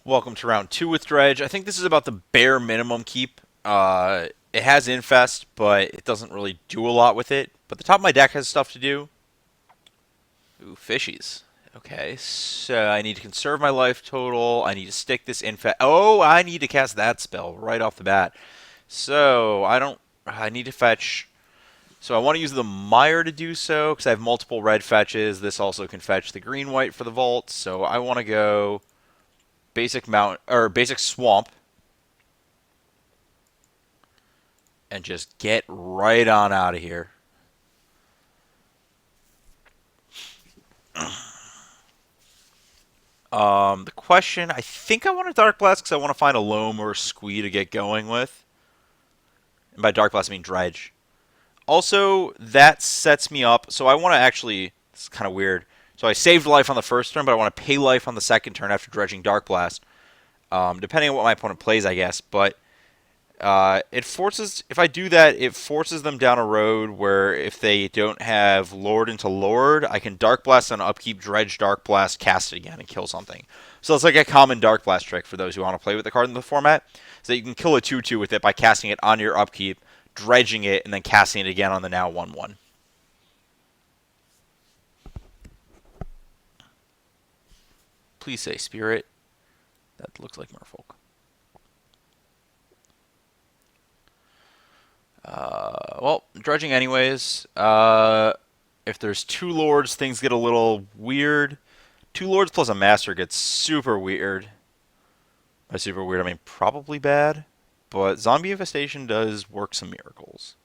Welcome to round 2 with Dredge. I think this is about the bare minimum keep. It has Infest, but it doesn't really do a lot with it. But the top of my deck has stuff to do. Ooh, fishies. Okay, so I need to conserve my life total. I need to stick this Infest. Oh, I need to cast that spell right off the bat. So I don't. I need to fetch. So I want to use the Mire to do so because I have multiple red fetches. This also can fetch the green white for the vault. So I want to go basic mount or basic swamp and just get right on out of here. The question, I think I want a Dark Blast because I want to find a Loam or a Squee to get going with. And by Dark Blast, I mean Dredge. Also, that sets me up. So I want to actually, it's kind of weird. So I saved life on the first turn, but I want to pay life on the second turn after dredging Dark Blast. Depending on what my opponent plays, I guess. But it forces, if I do that, it forces them down a road where if they don't have Lord into Lord, I can Dark Blast on upkeep, Dredge Dark Blast, cast it again, and kill something. So it's like a common Dark Blast trick for those who want to play with the card in the format. So that you can kill a 2/2 with it by casting it on your upkeep, dredging it, and then casting it again on the now 1/1. Please say Spirit. That looks like Merfolk. Well, dredging anyways. If there's two lords, things get a little weird. Two lords plus a master gets super weird. By super weird, I mean probably bad. But zombie infestation does work some miracles.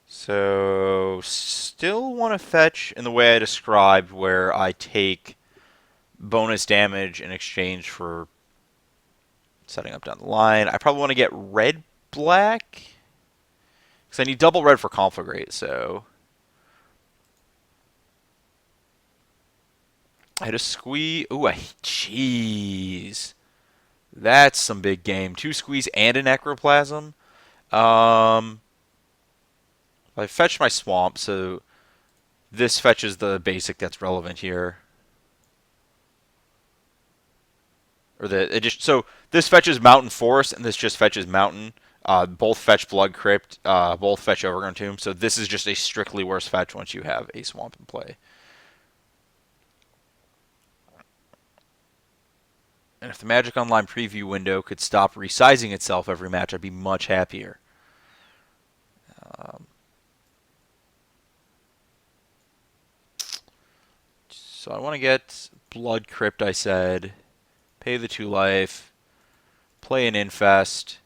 So, still want to fetch in the way I described, where I take bonus damage in exchange for setting up down the line. I probably want to get red black because I need double red for Conflagrate. So I had a squee. Ooh, jeez. That's some big game. Two squeeze and a necroplasm. Um, I fetched my swamp, so this fetches the basic that's relevant here. Or the it just so this fetches mountain forest and this just fetches mountain. Both fetch blood crypt. Both fetch overgrown tomb. So this is just a strictly worse fetch once you have a swamp in play. And if the Magic Online preview window could stop resizing itself every match, I'd be much happier. Um, so I want to get Blood Crypt, I said. Pay the 2 life. Play an Infest.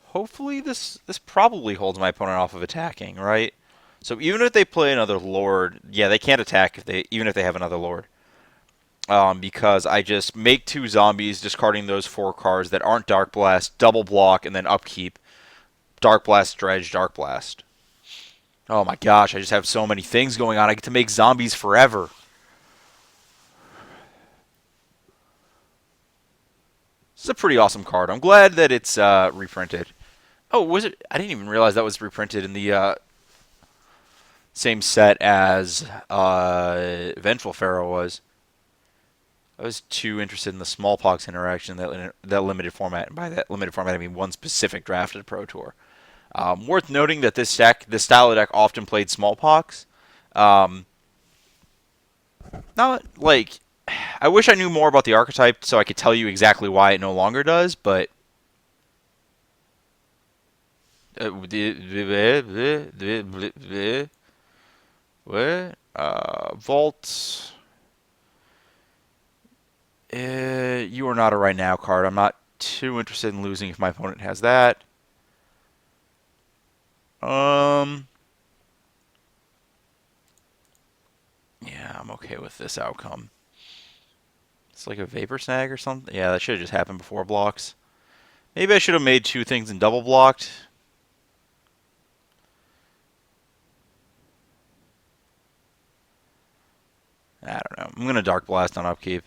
Hopefully this probably holds my opponent off of attacking, right? So even if they play another Lord, yeah, they can't attack even if they have another Lord. Because I just make 2 zombies, discarding those 4 cards that aren't Dark Blast, double block, and then upkeep. Dark Blast, Dredge, Dark Blast. Oh my gosh, I just have so many things going on. I get to make zombies forever. This is a pretty awesome card. I'm glad that it's reprinted. Oh, was it? I didn't even realize that was reprinted in the same set as Vengeful Pharaoh was. I was too interested in the smallpox interaction that limited format, and by that limited format I mean one specific drafted Pro Tour. Worth noting that this style of deck often played smallpox. Um, Not like I wish I knew more about the archetype so I could tell you exactly why it no longer does, but what? Vault. You are not a right now card. I'm not too interested in losing if my opponent has that. Um. Yeah, I'm okay with this outcome. It's like a vapor snag or something. Yeah, that should have just happened before blocks. Maybe I should have made 2 things and double blocked. I don't know. I'm gonna Dark Blast on upkeep.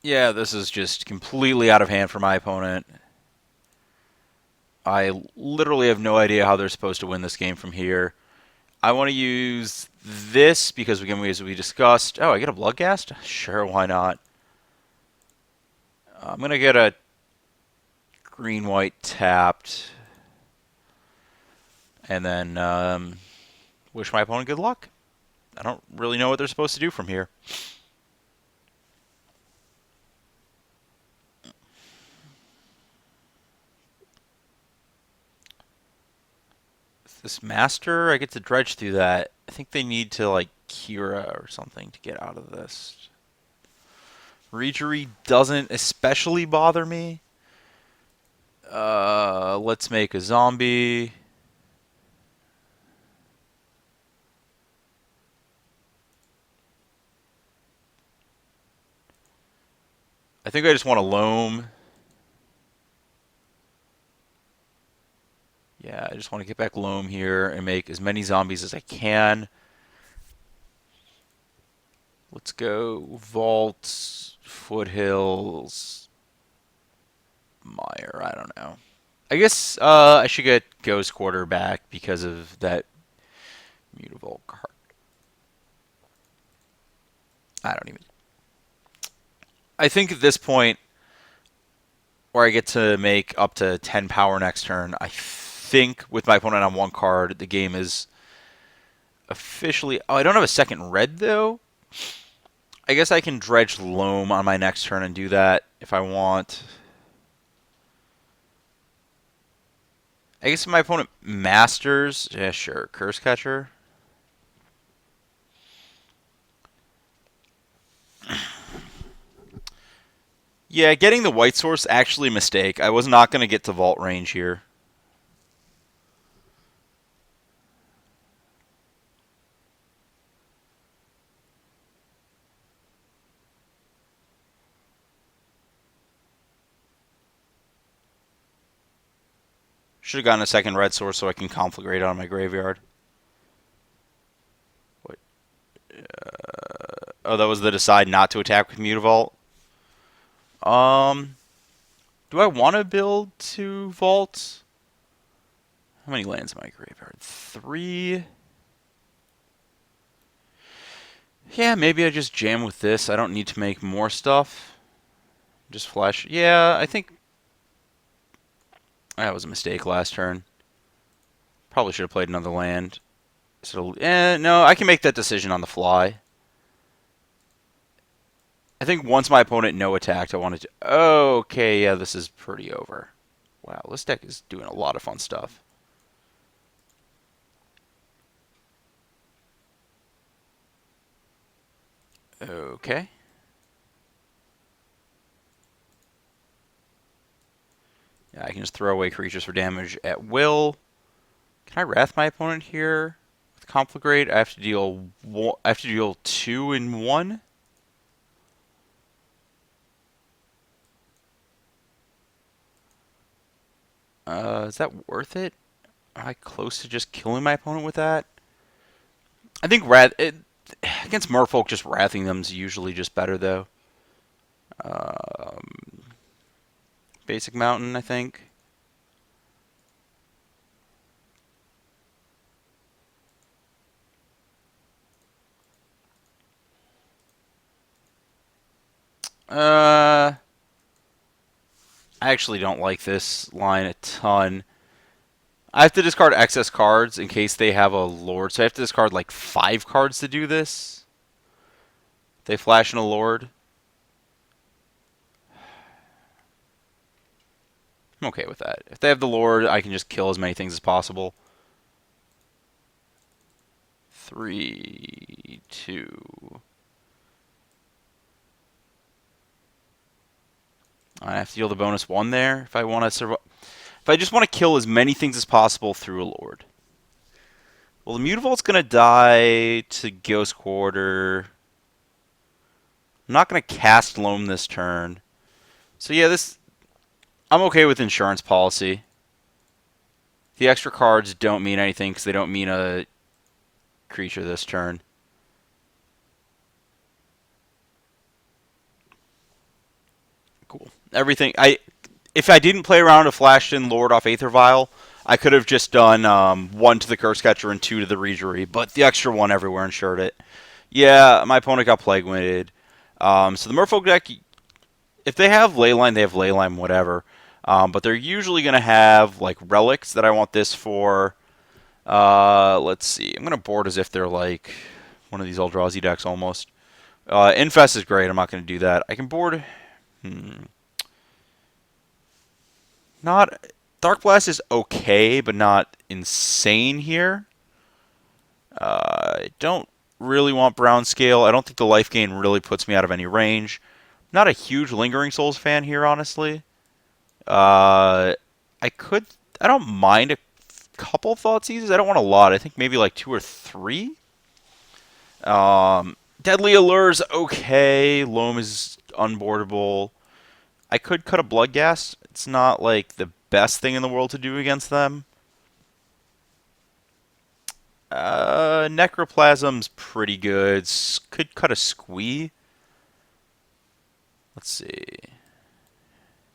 Yeah, this is just completely out of hand for my opponent. I literally have no idea how they're supposed to win this game from here. I want to use this because, again, as we discussed... Oh, I get a Bloodghast? Sure, why not? I'm going to get a green-white tapped. And then wish my opponent good luck. I don't really know what they're supposed to do from here. This master, I get to dredge through that. I think they need to, like, Kira or something to get out of this. Regery doesn't especially bother me. Let's make a zombie. I think I just want a loam. Yeah, I just want to get back loam here and make as many zombies as I can. Let's go vaults, foothills, mire. I don't know. I guess I should get Ghost Quarter back because of that mutable card. I don't even. I think at this point, where I get to make up to 10 power next turn, I think with my opponent on one card, the game is officially... Oh, I don't have a second red, though. I guess I can dredge loam on my next turn and do that if I want. I guess if my opponent masters... Yeah, sure. Curse Catcher. Yeah, getting the white source actually a mistake. I was not going to get to vault range here. Should have gotten a second red source so I can conflagrate on my graveyard. What? Oh, that was the decide not to attack with Mutavault. Do I want to build 2 vaults? How many lands in my graveyard? 3. Yeah, maybe I just jam with this. I don't need to make more stuff. Just flash. Yeah, I think that was a mistake last turn. Probably should have played another land. So, no, I can make that decision on the fly. I think once my opponent no attacked, I wanted to... Okay, yeah, this is pretty over. Wow, this deck is doing a lot of fun stuff. Okay. Yeah, I can just throw away creatures for damage at will. Can I Wrath my opponent here with Conflagrate? I have to deal 2 in 1. Is that worth it? Am I close to just killing my opponent with that? I think against Merfolk, just Wrathing them is usually just better, though. Basic Mountain, I think. I actually don't like this line a ton. I have to discard excess cards in case they have a Lord, so I have to discard like 5 cards to do this. They flash in a Lord. I'm okay with that. If they have the Lord, I can just kill as many things as possible. 3, 2. I have to deal the bonus 1 there if I want to survive. If I just want to kill as many things as possible through a Lord. Well, the Mutavault's going to die to Ghost Quarter. I'm not going to cast Loam this turn. So yeah, I'm okay with insurance policy. The extra cards don't mean anything because they don't mean a creature this turn. cool. Everything if I didn't play around a flashed in Lord off Aether Vial, I could have just done 1 to the Curse Catcher and 2 to the Regery, but the extra 1 everywhere ensured it. Yeah, my opponent got Plague Winded. So the Merfolk deck, if they have Leyline, they have Leyline, whatever. But they're usually going to have like relics that I want this for. Let's see. I'm going to board as if they're like one of these Eldrazi decks almost. Infest is great. I'm not going to do that. I can board. Not Dark Blast is okay, but not insane here. I don't really want Brown Scale. I don't think the life gain really puts me out of any range. Not a huge Lingering Souls fan here, honestly. I could. I don't mind a couple Thoughtseizes. I don't want a lot. I think maybe like 2 or 3. Deadly Allure's okay. Loam is unboardable. I could cut a Bloodghast. It's not like the best thing in the world to do against them. Necroplasm's pretty good. Could cut a Squee. Let's see.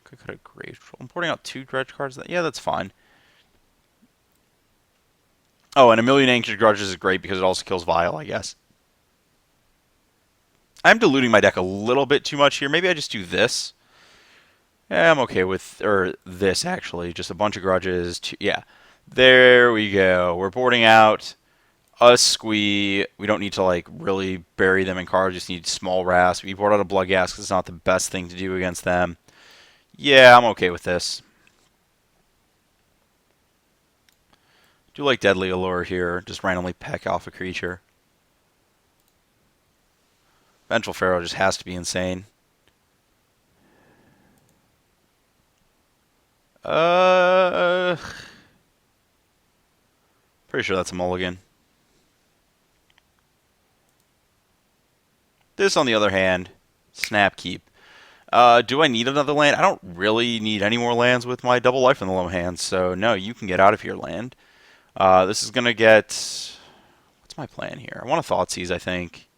Could cut a Grave Troll. I'm porting out 2 Dredge cards. Yeah, that's fine. Oh, and a Million Ancient Grudges is great because it also kills Vial, I guess. I'm diluting my deck a little bit too much here. Maybe I just do this. Yeah, I'm okay with, or this actually. Just a bunch of Grudges. Yeah. There we go. We're boarding out a Squee. We don't need to like really bury them in cards. Just need small Rasp. We board out a Bloodghast because it's not the best thing to do against them. Yeah, I'm okay with this. Do like Deadly Allure here. Just randomly peck off a creature. Vengeful Pharaoh just has to be insane. Pretty sure that's a mulligan. This, on the other hand, Snap Keep. Do I need another land? I don't really need any more lands with my double life in the low hand, so no, you can get out of your land. This is going to get... What's my plan here? I want to Thoughtseize, I think.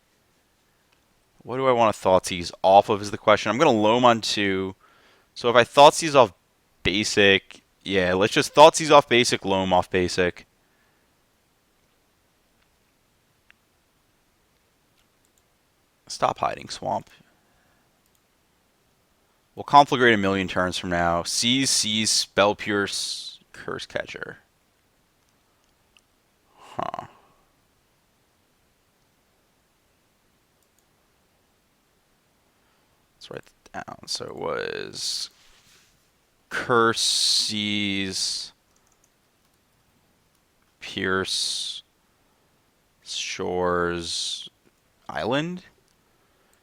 What do I want to Thoughtseize off of is the question. I'm going to Loam on 2. So if I Thoughtseize off basic... Yeah, let's just Thoughtseize off basic, Loam off basic. Stop hiding, Swamp. We'll Conflagrate a million turns from now. Seize, Spell Pierce, Curse Catcher. Huh. Let's write that down. So it was Curse, Seize, Pierce, Shores, Island.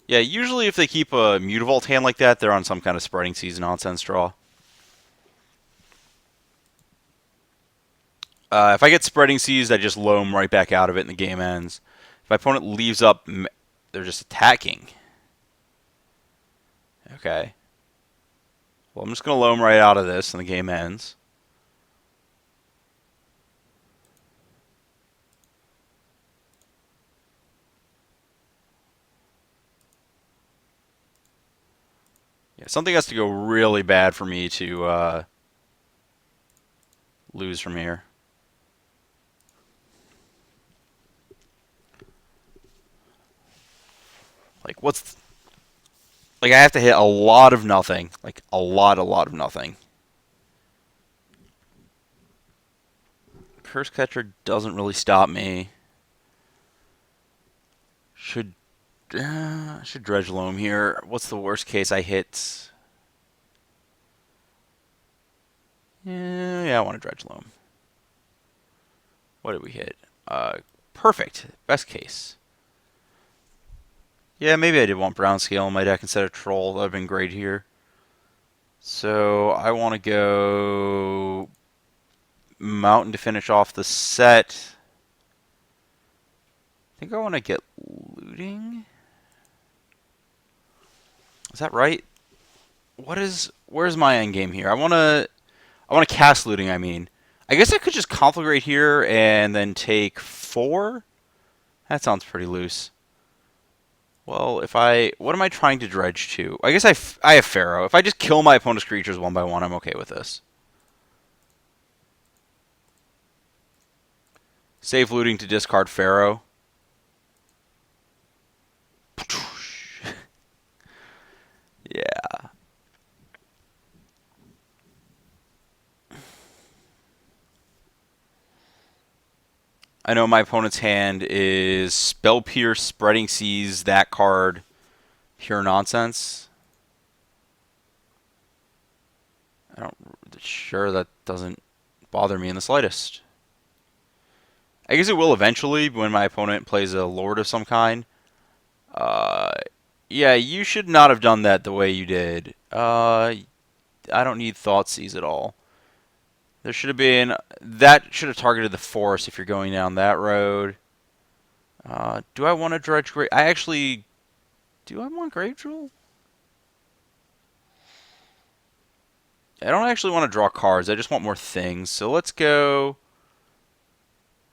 Yeah, usually if they keep a Mutavault hand like that, they're on some kind of Spreading Seas nonsense draw. If I get Spreading Seas, I just Loam right back out of it and the game ends. If my opponent leaves up, they're just attacking. Okay. Well, I'm just going to Loam right out of this and the game ends. Yeah, something has to go really bad for me to lose from here. Like, what's... Like, I have to hit a lot of nothing. Like, a lot of nothing. Curse Catcher doesn't really stop me. Should Dredge Loam here. What's the worst case I hit? Yeah, I want to Dredge Loam. What did we hit? Perfect. Best case. Yeah, maybe I did want Brown Scale in my deck instead of Troll. That would have been great here. So I want to go Mountain to finish off the set. I think I want to get Looting. Is that right? Where's my end game here? I want to cast Looting, I mean. I guess I could just Conflagrate here and then take 4. That sounds pretty loose. Well, if I... What am I trying to dredge to? I guess I have Pharaoh. If I just kill my opponent's creatures one by one, I'm okay with this. Save looting to discard Pharaoh. Yeah. I know my opponent's hand is Spell Pierce, Spreading Seas, that card. Pure nonsense. I don't... Sure, that doesn't bother me in the slightest. I guess it will eventually when my opponent plays a Lord of some kind. Uh, yeah, you should not have done that the way you did. I don't need Thoughtseize at all. There should have been... That should have targeted the forest if you're going down that road. Do I want to dredge Grave... I actually... Do I want Grave Jewel? I don't actually want to draw cards. I just want more things. So let's go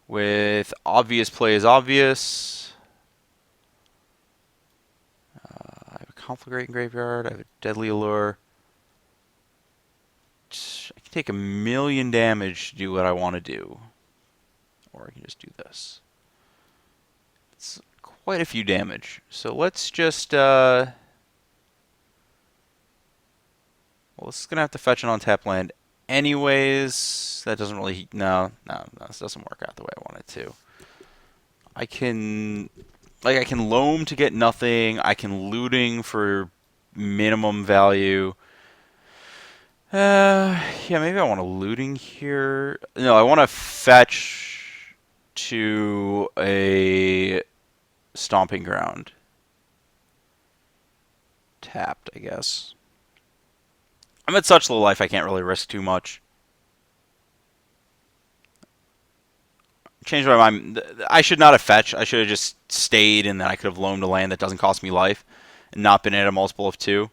with obvious play is obvious. I have a Conflagrating Graveyard. I have a Deadly Allure. I can take 1,000,000 damage to do what I want to do. Or I can just do this. It's quite a few damage. So let's just... well, this is going to have to fetch an untap land anyways. That doesn't really... No, this doesn't work out the way I want it to. I can loam to get nothing. I can looting for minimum value. Yeah, maybe I want a looting here. No, I want to fetch to a stomping ground. Tapped, I guess. I'm at such low life I can't really risk too much. Changed my mind. I should not have fetched. I should have just stayed, and then I could have loaned a land that doesn't cost me life, and not been at a multiple of 2.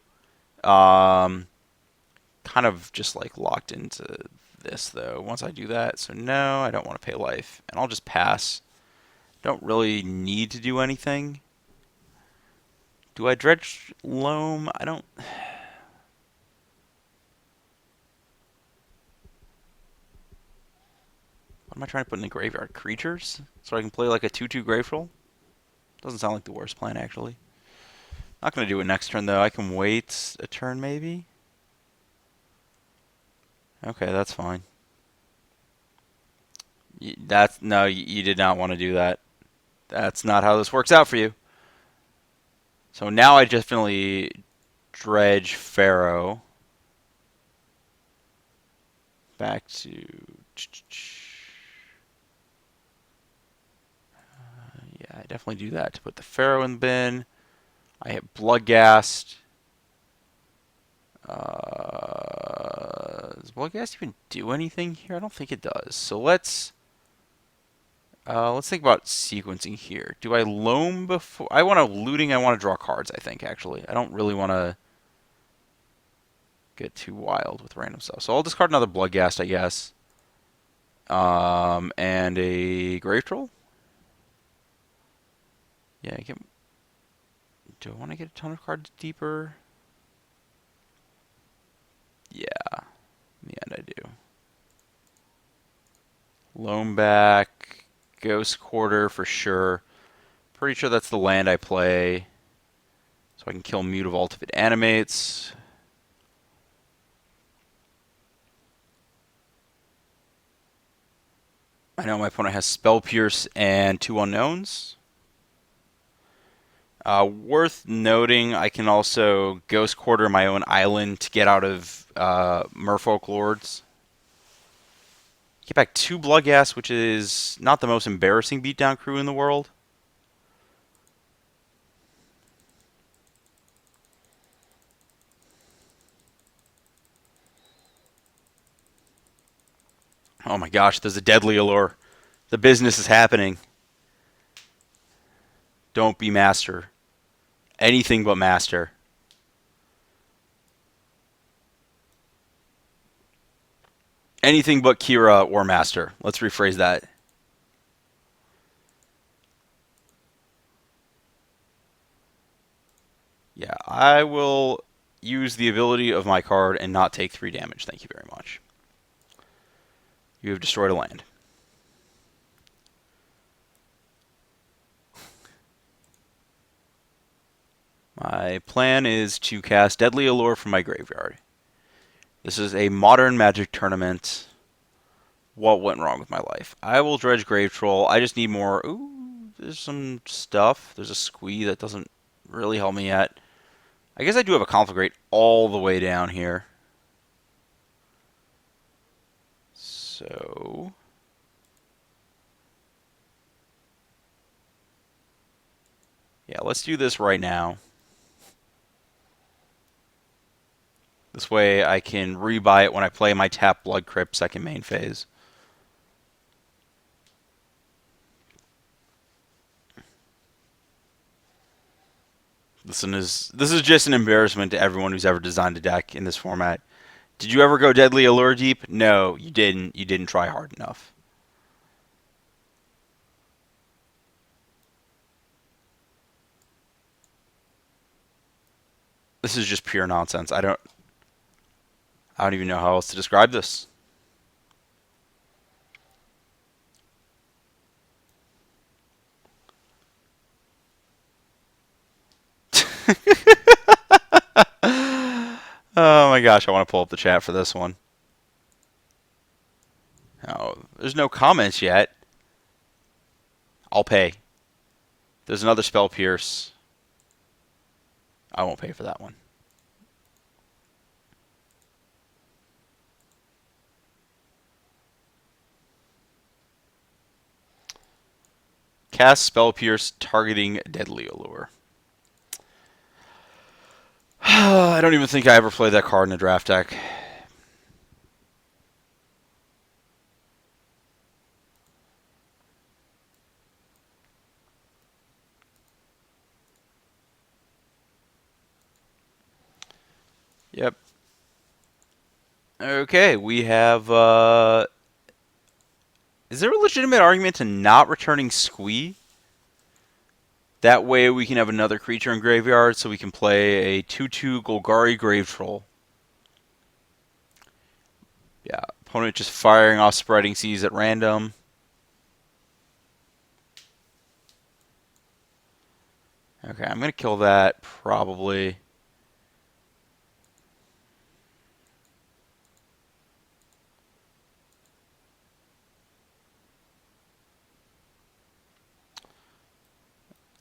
Kind of just like locked into this though. Once I do that, so no, I don't want to pay life, and I'll just pass. Don't really need to do anything. Do I dredge loam? I don't. What am I trying to put in the graveyard? Creatures? So I can play like a 2/2 Graveful? Doesn't sound like the worst plan, actually. Not going to do it next turn, though. I can wait a turn, maybe? Okay, that's fine. No, you did not want to do that. That's not how this works out for you. So now I definitely dredge Pharaoh. Back to... yeah, I definitely do that to put the Pharaoh in the bin. I hit Bloodghast. Does Bloodghast even do anything here? I don't think it does. So let's think about sequencing here. Do I loam before? I want to looting. I want to draw cards, I think, actually. I don't really want to get too wild with random stuff. So I'll discard another Bloodghast, I guess. And a Grave Troll? Yeah, do I want to get a ton of cards deeper? Yeah, in the end I do. Loam back, Ghost Quarter for sure. Pretty sure that's the land I play. So I can kill Mutavault if it animates. I know my opponent has Spell Pierce and 2 unknowns. Worth noting, I can also Ghost Quarter my own island to get out of Merfolk Lords. Get back 2 Bloodghast, which is not the most embarrassing beatdown crew in the world. Oh my gosh, there's a Deadly Allure. The business is happening. Don't be Master. Anything but Master. Anything but Kira or Master. Let's rephrase that. I will use the ability of my card and not take 3 damage. Thank you very much. You have destroyed a land. My plan is to cast Deadly Allure from my graveyard. This is a modern Magic tournament. What went wrong with my life? I will dredge Grave Troll. I just need more. Ooh, there's some stuff. There's a squee that doesn't really help me yet. I guess I do have a Conflagrate all the way down here. So yeah, let's do this right now. This way I can rebuy it when I play my tap Blood Crypt second main phase. This is just an embarrassment to everyone who's ever designed a deck in this format. Did you ever go Deadly Allure deep? No, you didn't. You didn't try hard enough. This is just pure nonsense. I don't even know how else to describe this. Oh my gosh, I want to pull up the chat for this one. Oh, there's no comments yet. I'll pay. There's another Spell Pierce. I won't pay for that one. Cast Spell Pierce targeting Deadly Allure. I don't even think I ever played that card in a draft deck. Yep. Okay, we have... is there a legitimate argument to not returning Squee? That way we can have another creature in graveyard, so we can play a 2/2 Golgari Grave Troll. Yeah, opponent just firing off Spreading Seas at random. Okay, I'm going to kill that, probably.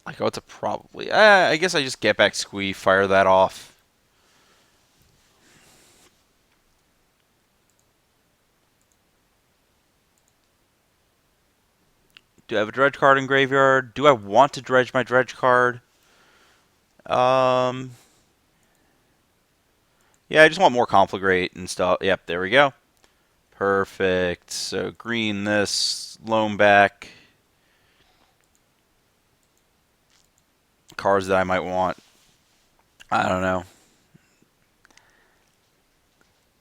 I go to probably. I guess I just get back Squee, fire that off. Do I have a Dredge card in graveyard? Do I want to dredge my Dredge card? Yeah, I just want more Conflagrate and stuff. Yep, there we go. Perfect. So green this, loam back. Cards that I might want. I don't know.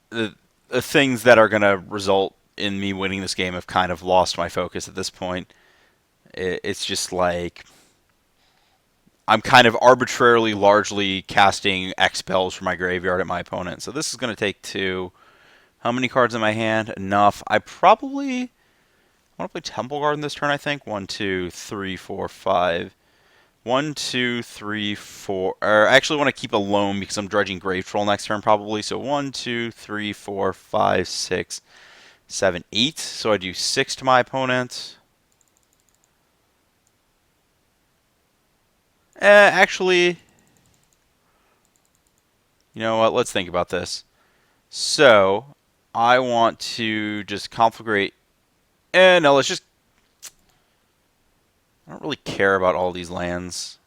The things that are going to result in me winning this game have kind of lost my focus at this point. It's just like I'm kind of arbitrarily largely casting X spells from my graveyard at my opponent. So this is going to take 2. How many cards in my hand? Enough. I want to play Temple Garden this turn, I think. 1, 2, 3, 4, 5. 1, 2, 3, 4. Or I actually want to keep a loam because I'm dredging Grave Troll next turn probably. So 1, 2, 3, 4, 5, 6, 7, 8. So I do 6 to my opponent. Actually, you know what? Let's think about this. So I want to just conflagrate. No, let's just... I don't really care about all these lands.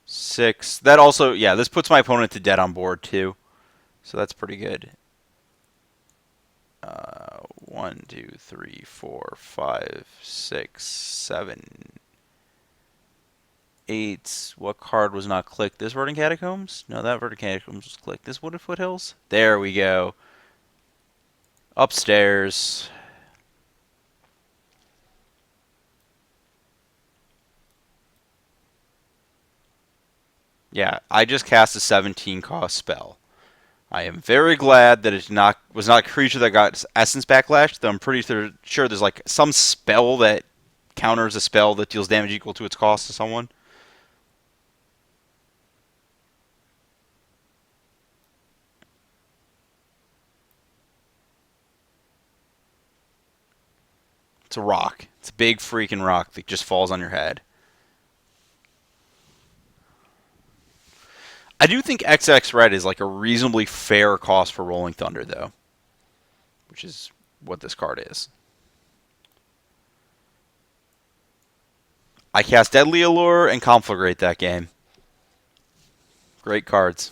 6. That also... Yeah, this puts my opponent to dead on board, too. So that's pretty good. 1, 2, 3, 4, 5, 6, 7, 8. What card was not clicked? This Verdant Catacombs? No, that Verdant Catacombs was clicked. This Wooded Foothills? There we go. Upstairs. Yeah, I just cast a 17 cost spell. I am very glad that it was not a creature that got essence backlash, though I'm pretty sure there's like some spell that counters a spell that deals damage equal to its cost to someone. It's a rock. It's a big freaking rock that just falls on your head. I do think XX red is like a reasonably fair cost for Rolling Thunder, though, which is what this card is. I cast Deadly Allure and Conflagrate that game. Great cards.